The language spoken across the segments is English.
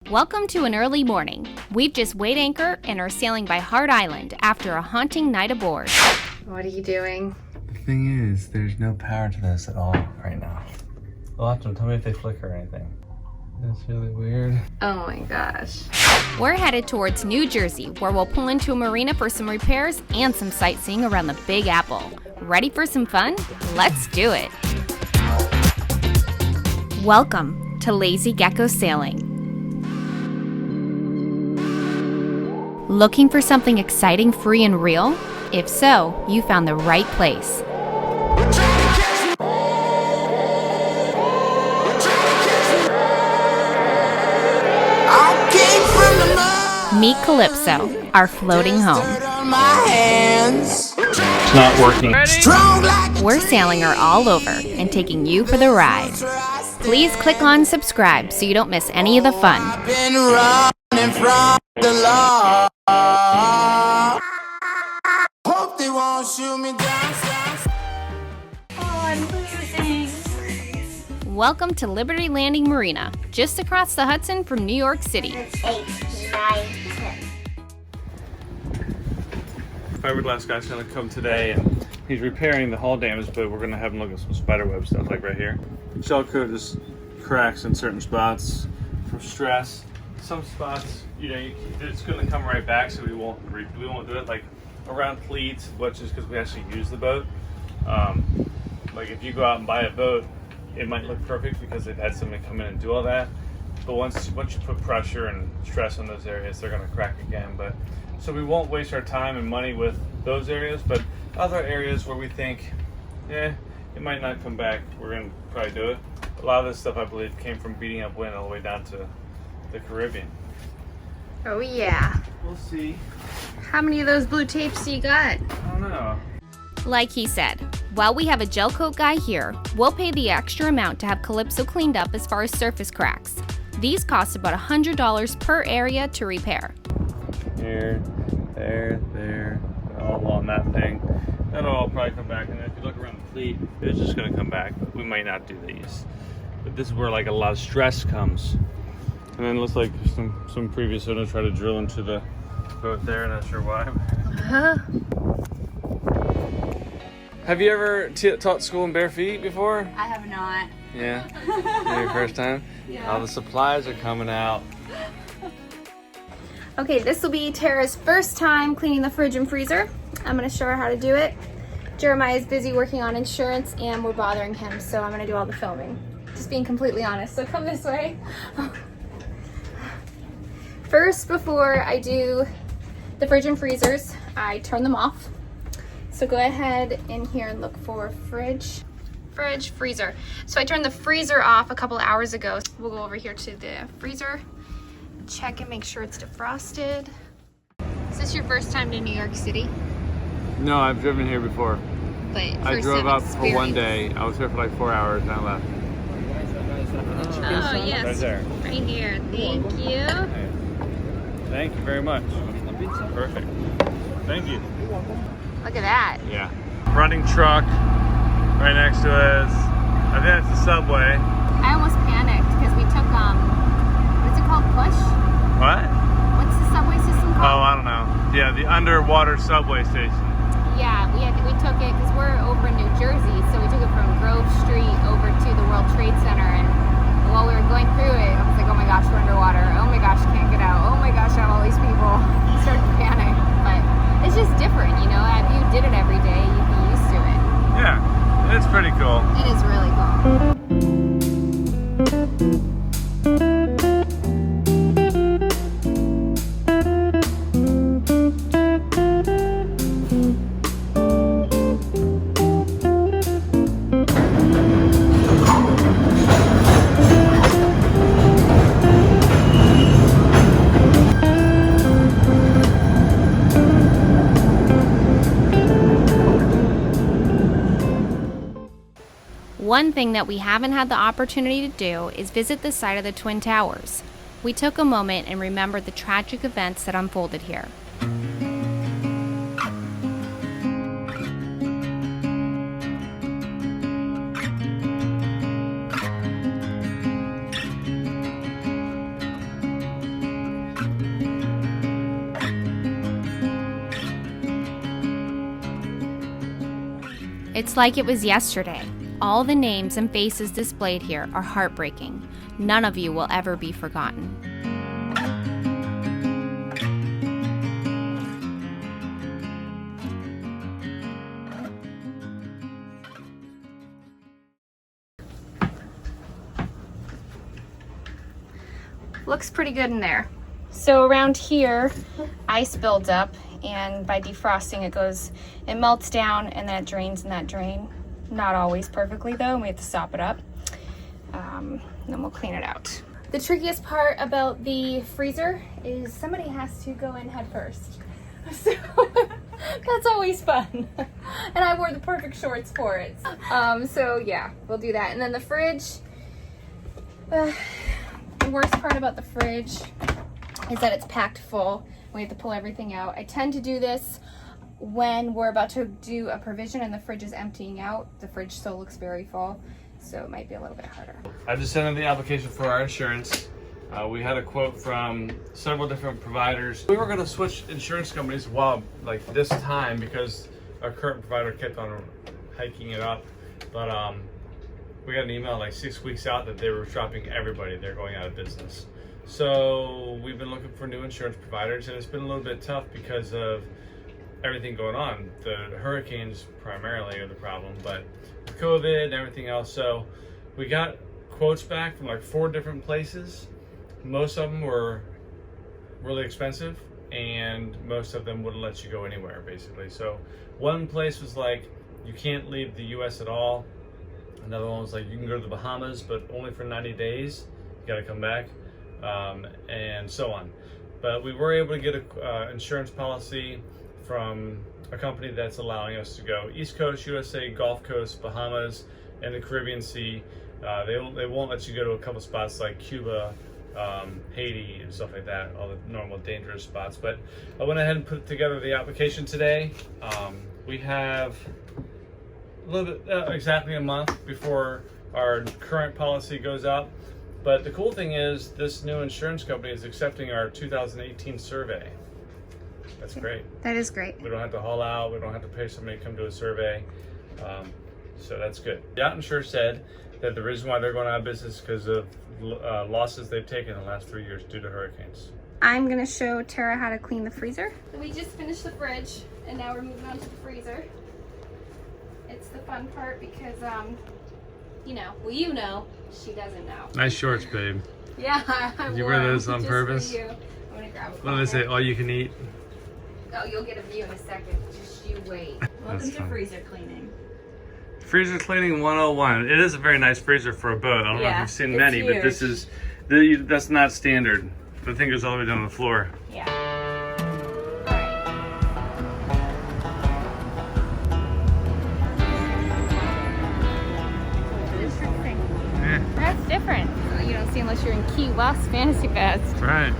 Welcome to an early morning. We've just weighed anchor and are sailing by Hart Island after a haunting night aboard. What are you doing? The thing is, there's no power to this at all right now. Watch them, tell me if they flicker or anything. That's really weird. Oh my gosh. We're headed towards New Jersey, where we'll pull into a marina for some repairs and some sightseeing around the Big Apple. Ready for some fun? Let's do it. Welcome to Lazy Gecko Sailing. Looking for something exciting, free, and real? If so, you found the right place. Meet Calypso, our floating home. It's not working. We're sailing her all over and taking you for the ride. Please click on subscribe so you don't miss any of the fun. I've been running from the law. Hope they won't shoot me down. Oh, I'm losing. Welcome to Liberty Landing Marina, just across the Hudson from New York City. 8, 9, 10. Fiberglass guy's gonna come today and he's repairing the hull damage, but we're gonna have him look at some spiderweb stuff like right here. Shell coat just cracks in certain spots from stress. Some spots, it's gonna come right back, so we won't do it like around pleats, which is because we actually use the boat. Like if you go out and buy a boat, it might look perfect because they've had somebody come in and do all that. But once you put pressure and stress on those areas, they're gonna crack again. But so we won't waste our time and money with those areas, but other areas where we think, it might not come back, we're gonna probably do it. A lot of this stuff, I believe, came from beating up wind all the way down to the Caribbean. Oh yeah. We'll see. How many of those blue tapes do you got? I don't know. Like he said, while we have a gel coat guy here, we'll pay the extra amount to have Calypso cleaned up as far as surface cracks. These cost about $100 per area to repair. Here, there, all on that thing. That'll all probably come back, and then if you look around the fleet, it's just gonna come back. We might not do these. But this is where like a lot of stress comes. And then it looks like some previous owners try to drill into the boat there, not sure why. Have you ever taught school in bare feet before? I have not. Yeah? Your first time? Yeah. All the supplies are coming out. Okay, this will be Tara's first time cleaning the fridge and freezer. I'm gonna show her how to do it. Jeremiah is busy working on insurance and we're bothering him, so I'm gonna do all the filming. Just being completely honest, so come this way. First, before I do the fridge and freezers, I turn them off. So go ahead in here and look for fridge, freezer. So I turned the freezer off a couple hours ago. We'll go over here to the freezer, check and make sure it's defrosted. Is this your first time to New York City? No, I've driven here before. But I drove up for one day. I was here for like 4 hours and I left. Oh, yes. Right there. Right here. Thank you. Thank you very much. Perfect. Thank you. Look at that. Yeah. Running truck right next to us. I think that's the subway. I almost panicked because we took, what's it called? Push? What? What's the subway system Oh, called? I don't know. Yeah, the underwater subway station. Yeah, we took it because we're over in New Jersey, so we took it from Grove Street over to the World Trade Center, and while we were going through it, I was like, oh my gosh, we're underwater. Oh my gosh, can't get out. Oh my gosh, I have all these people. I started to panic, but it's just different, you know? If you did it every day, you'd be used to it. Yeah, it's pretty cool. It is really cool. One thing that we haven't had the opportunity to do is visit the site of the Twin Towers. We took a moment and remembered the tragic events that unfolded here. It's like it was yesterday. All the names and faces displayed here are heartbreaking. None of you will ever be forgotten. Looks pretty good in there. So around here, ice builds up, and by defrosting it melts down and then it drains in that drain. Not always perfectly though, and we have to sop it up. Then we'll clean it out. The trickiest part about the freezer is somebody has to go in head first. So that's always fun. And I wore the perfect shorts for it. So yeah, we'll do that. And then the fridge, the worst part about the fridge is that it's packed full. We have to pull everything out. I tend to do this when we're about to do a provision and the fridge is emptying out. The fridge still looks very full, so it might be a little bit harder. I just sent in the application for our insurance. We had a quote from several different providers. We were going to switch insurance companies like this time because our current provider kept on hiking it up. But we got an email like 6 weeks out that they were dropping everybody. They're going out of business. So we've been looking for new insurance providers, and it's been a little bit tough because of everything going on. The hurricanes primarily are the problem, but COVID and everything else. So we got quotes back from like 4 different places. Most of them were really expensive, and most of them wouldn't let you go anywhere basically. So one place was like, you can't leave the US at all. Another one was like, you can go to the Bahamas, but only for 90 days. You gotta come back, and so on. But we were able to get an insurance policy from a company that's allowing us to go East Coast, USA, Gulf Coast, Bahamas, and the Caribbean Sea. They won't let you go to a couple spots like Cuba, Haiti, and stuff like that, all the normal dangerous spots. But I went ahead and put together the application today. We have a little bit, exactly a month before our current policy goes out. But the cool thing is this new insurance company is accepting our 2018 survey. That's great. That is great. We don't have to haul out. We don't have to pay somebody to come do a survey. So that's good. The insurer said that the reason why they're going out of business is because of losses they've taken in the last 3 years due to hurricanes. I'm gonna show Tara how to clean the freezer. We just finished the fridge, and now we're moving on to the freezer. It's the fun part because, you know, she doesn't know. Nice shorts, babe. Yeah, I You wear those on purpose? For you. I'm gonna grab a What do they say? All you can eat? Oh, you'll get a view in a second. Just you wait. Welcome to freezer cleaning. Freezer cleaning 101. It is a very nice freezer for a boat. I don't know if you've seen many, huge. but this is that's not standard. The thing goes all the way down the floor. Yeah. Interesting. Yeah. That's different. You don't see unless you're in Key West Fantasy Fest. Right.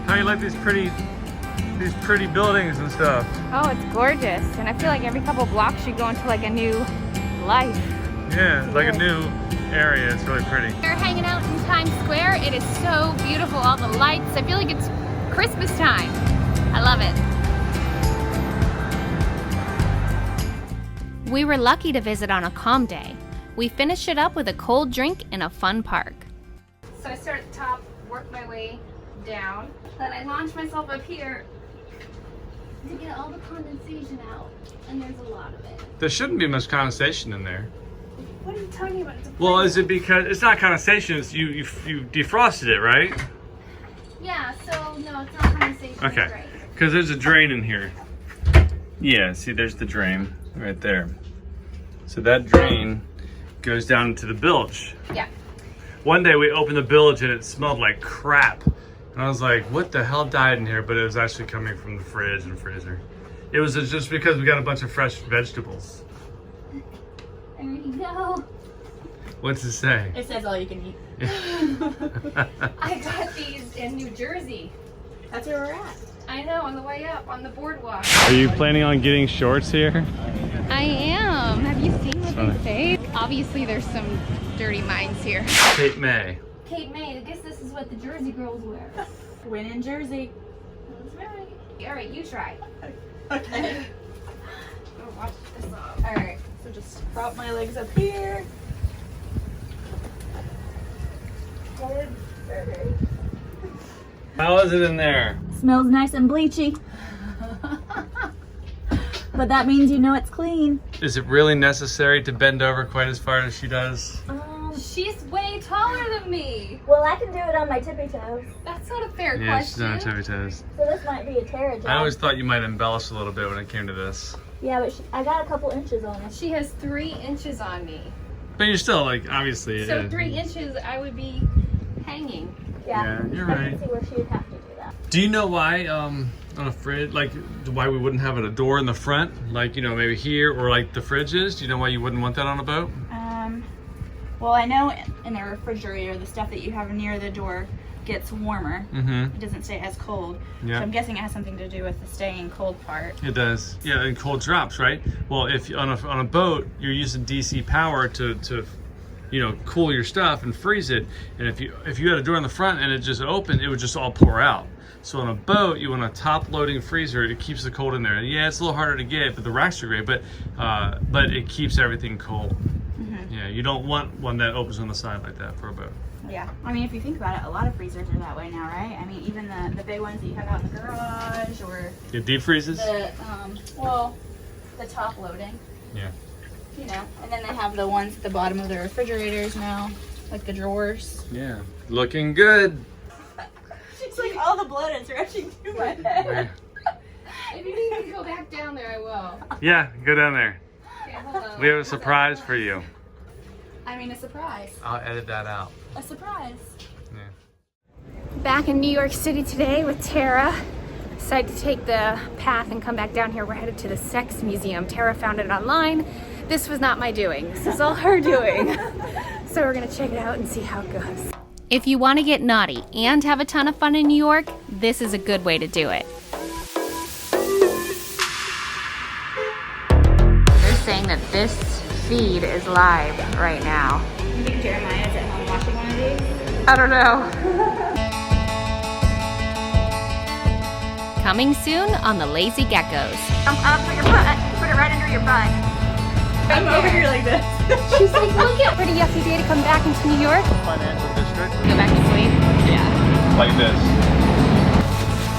How you like these pretty buildings and stuff? Oh, it's gorgeous. And I feel like every couple blocks you go into like a new life. Yeah, it's like a new area. It's really pretty. We're hanging out in Times Square. It is so beautiful, all the lights. I feel like it's Christmas time. I love it. We were lucky to visit on a calm day. We finished it up with a cold drink in a fun park. So I start at the top, work my way down. Then I launch myself up here to get all the condensation out. And there's a lot of it. There shouldn't be much condensation in there. What are you talking about? Well, is it because it's not condensation? It's you defrosted it, right? Yeah. So no, it's not condensation. Okay. It's right. Because there's a drain in here. Yeah. See, there's the drain right there. So that drain goes down into the bilge. Yeah. One day we opened the bilge and it smelled like crap. And I was like, what the hell died in here? But it was actually coming from the fridge and freezer. It was just because we got a bunch of fresh vegetables. There you go. What's it say? It says all you can eat. I got these in New Jersey. That's where we're at. I know, on the way up, on the boardwalk. Are you planning on getting shorts here? I am. Have you seen what they say? Obviously there's some dirty minds here. Cape May. Kate May, I guess this is what the Jersey girls wear. Win in Jersey. That's right. All right, you try. Okay. Oh, watch this off. All right. So just prop my legs up here. How is it in there? Smells nice and bleachy. But that means you know it's clean. Is it really necessary to bend over quite as far as she does? She's way taller than me. Well, I can do it on my tippy toes. That's not a fair Yeah, question. she's on her tippy toes. So this might be a Tara job. I always thought you might embellish a little bit when it came to this. Yeah, but I got a couple inches on it. She has 3 inches on me. But you're still, like, obviously... So 3 inches, I would be hanging. Yeah, you're I right. can see where she would have to do that. Do you know why, on a fridge, like, why we wouldn't have a door in the front? Like, you know, maybe here, or like the fridge is? Do you know why you wouldn't want that on a boat? Well, I know in the refrigerator, the stuff that you have near the door gets warmer. Mm-hmm. It doesn't stay as cold. Yeah. So I'm guessing it has something to do with the staying cold part. It does. Yeah, and cold drops, right? Well, if on a boat, you're using DC power to you know, cool your stuff and freeze it. And if you had a door in the front and it just opened, it would just all pour out. So on a boat, you want a top-loading freezer. It keeps the cold in there. And yeah, it's a little harder to get, but the racks are great. But it keeps everything cold. Mm-hmm. Yeah, you don't want one that opens on the side like that for a boat. Yeah. I mean, if you think about it, a lot of freezers are that way now, right? I mean, even the big ones that you have out in the garage, or It deep freezes? the top loading. Yeah. You know, and then they have the ones at the bottom of the refrigerators now, like the drawers. Yeah. Looking good. It's like all the blood is rushing through my head. If you need me to go back down there, I will. Yeah, go down there. Okay, hold on. We have a surprise for you. I mean, a surprise. I'll edit that out. A surprise. Yeah. Back in New York City today with Tara. Decided to take the path and come back down here. We're headed to the Sex Museum. Tara found it online. This was not my doing. This is all her doing. So we're gonna check it out and see how it goes. If you want to get naughty and have a ton of fun in New York, this is a good way to do it. They're saying that this feed is live right now. You think Jeremiah's at home watching one of these? I don't know. Coming soon on the Lazy Geckos. Come up for your butt. Put it right under your butt. I'm over here like this. She's like, look at pretty yucky day to come back into New York. Financial district? Go back to sleep? Yeah. Like this.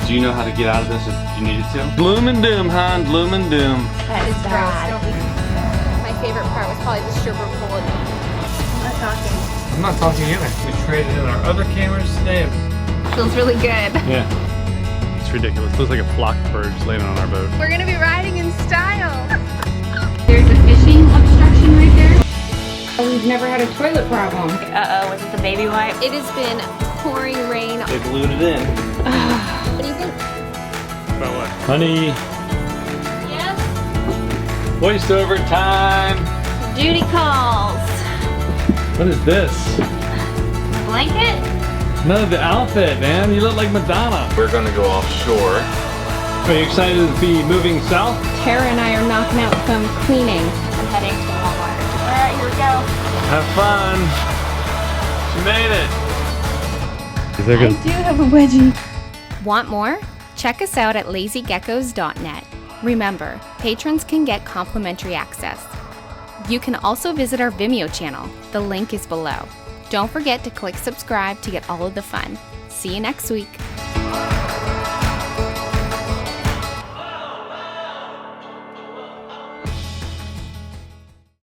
Do you know how to get out of this if you needed to? Gloom and doom, hon. Gloom and doom. That is bad. My favorite part was probably the stripper pole. I'm not talking. I'm not talking either. We traded in our other cameras today. Feels really good. Yeah. It's ridiculous. It looks like a flock of birds landing on our boat. We're gonna be riding in style. There's a fishing obstruction right there. We've never had a toilet problem. Uh-oh, was it the baby wipe? It has been pouring rain. They glued it in. What do you think? About what? Honey. Yes? Voiceover time. Duty calls. What is this? Blanket? No, the outfit, man. You look like Madonna. We're gonna go offshore. Are you excited to be moving south? Tara and I are knocking out some cleaning. I'm heading to Walmart. All right, here we go. Have fun. She made it. Is there I do have a wedgie. Want more? Check us out at lazygeckos.net. Remember, patrons can get complimentary access. You can also visit our Vimeo channel. The link is below. Don't forget to click subscribe to get all of the fun. See you next week.